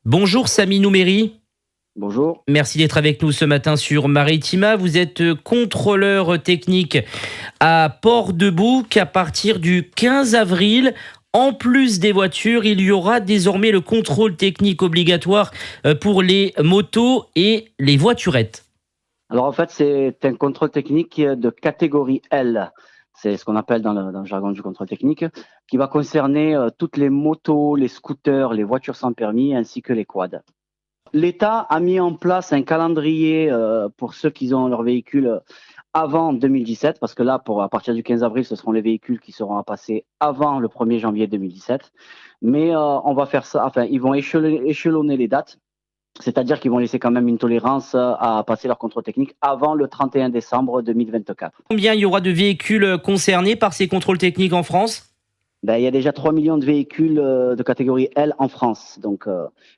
Bonjour Samy Nouméry, Bonjour. merci d'être avec nous ce matin sur Maritima. Vous êtes contrôleur technique à Port-de-Bouc. À partir du 15 avril, en plus des voitures, il y aura désormais le contrôle technique obligatoire pour les motos et les voiturettes. Alors en fait, c'est un contrôle technique qui est de catégorie L. C'est ce qu'on appelle dans le jargon du contrôle technique, qui va concerner toutes les motos, les scooters, les voitures sans permis ainsi que les quads. L'État a mis en place un calendrier pour ceux qui ont leur véhicule avant 2017, parce que là, à partir du 15 avril, ce seront les véhicules qui seront à passer avant le 1er janvier 2017. Mais on va faire ça, enfin, ils vont échelonner les dates. C'est-à-dire qu'ils vont laisser quand même une tolérance à passer leur contrôle technique avant le 31 décembre 2024. Combien il y aura de véhicules concernés par ces contrôles techniques en France ? Il y a déjà 3 millions de véhicules de catégorie L en France. Donc,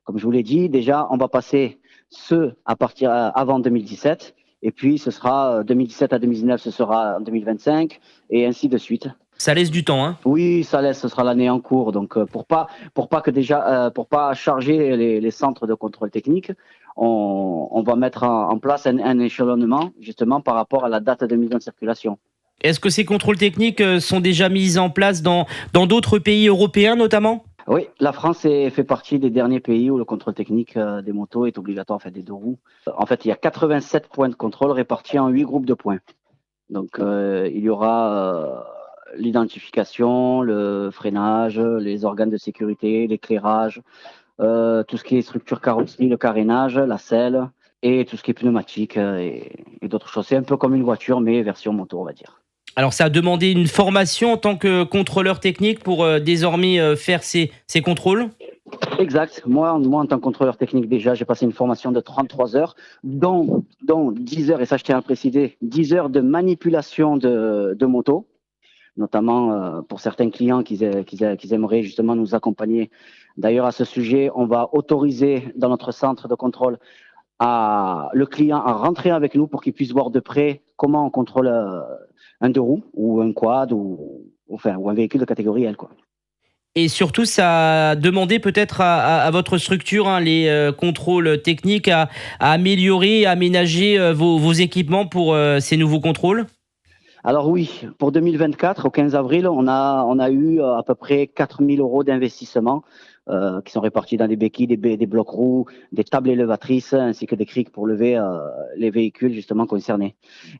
comme je vous l'ai dit, déjà, on va passer ceux à partir avant 2017. Et puis, ce sera 2017 à 2019, ce sera en 2025, et ainsi de suite. Ça laisse du temps, hein ? Oui, ça laisse, ce sera l'année en cours. Donc, pour pas charger les centres de contrôle technique, on va mettre en place un échelonnement, justement, par rapport à la date de mise en circulation. Est-ce que ces contrôles techniques sont déjà mis en place dans d'autres pays européens notamment ? Oui, la France fait partie des derniers pays où le contrôle technique des motos est obligatoire, en fait, des deux roues. En fait, il y a 87 points de contrôle répartis en 8 groupes de points. Donc, il y aura l'identification, le freinage, les organes de sécurité, l'éclairage, tout ce qui est structure carrosserie, le carénage, la selle et tout ce qui est pneumatique et d'autres choses. C'est un peu comme une voiture, mais version moto, on va dire. Alors ça a demandé une formation en tant que contrôleur technique pour désormais faire ces contrôles ? Exact. Moi, en tant que contrôleur technique, déjà, j'ai passé une formation de 33 heures, dont 10 heures, et ça je tiens à le préciser, 10 heures de manipulation de moto, notamment pour certains clients qui aimeraient justement nous accompagner. D'ailleurs, à ce sujet, on va autoriser dans notre centre de contrôle le client à rentrer avec nous pour qu'il puisse voir de près comment on contrôle un deux roues ou un quad ou un véhicule de catégorie L, quoi. Et surtout, ça a demandé peut-être à votre structure, les contrôles techniques, à améliorer, à aménager vos équipements pour ces nouveaux contrôles ? Alors oui, pour 2024, au 15 avril, on a eu à peu près 4 000 € d'investissement qui sont répartis dans des béquilles, des blocs roues, des tables élevatrices, ainsi que des criques pour lever les véhicules justement concernés.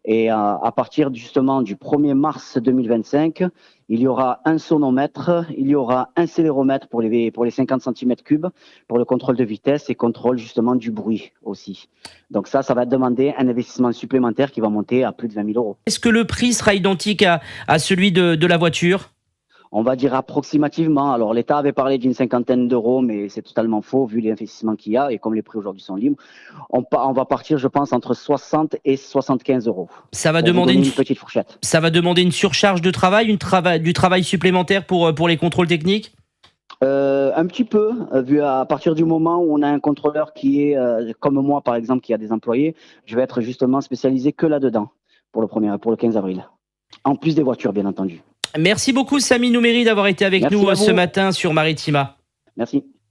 Et à partir justement du 1er mars 2025, il y aura un sonomètre, il y aura un céléromètre pour les 50 cm3 pour le contrôle de vitesse et contrôle justement du bruit aussi. Donc ça va demander un investissement supplémentaire qui va monter à plus de 20 000 €. Est-ce que le prix sera identique à celui de la voiture ? On va dire approximativement. Alors, l'État avait parlé d'une 50aine d'euros, mais c'est totalement faux vu les investissements qu'il y a et comme les prix aujourd'hui sont libres. On va partir, je pense, entre 60 et 75 €. Ça va Pour vous demander donner une petite fourchette. Ça va demander une surcharge de travail, du travail supplémentaire pour les contrôles techniques ? Un petit peu, vu à partir du moment où on a un contrôleur qui est, comme moi par exemple, qui a des employés, je vais être justement spécialisé que là-dedans pour le 15 avril. En plus des voitures, bien entendu. Merci beaucoup Samy Nouméry d'avoir été avec Merci nous à vous. ce matin sur Maritima. Merci.